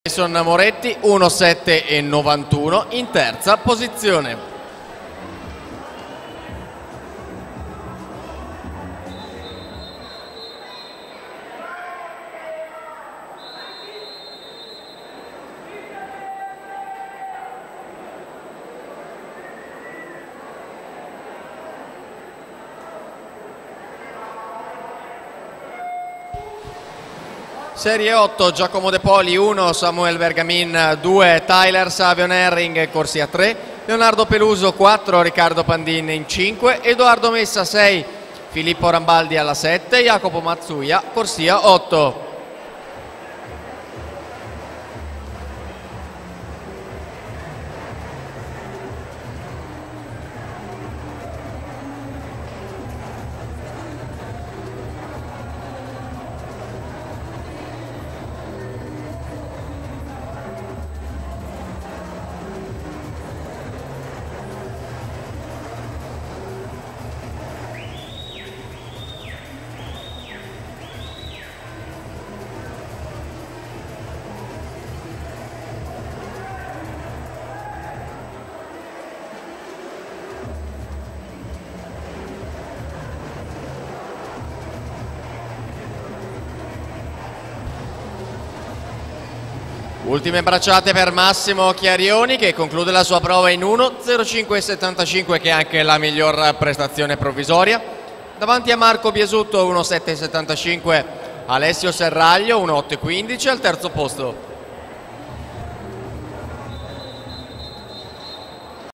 Jason Moretti 1,791 in terza posizione. Serie 8 Giacomo De Poli 1, Samuel Vergamin 2, Tyler Savion Herring corsia 3, Leonardo Peluso 4, Riccardo Pandin in 5, Edoardo Messa 6, Filippo Rambaldi alla 7, Jacopo Mazzuia corsia 8. Ultime bracciate per Massimo Chiarioni, che conclude la sua prova in 1,05,75, che è anche la miglior prestazione provvisoria. Davanti a Marco Biesutto 1,7,75, Alessio Serraglio 1,8,15 al terzo posto.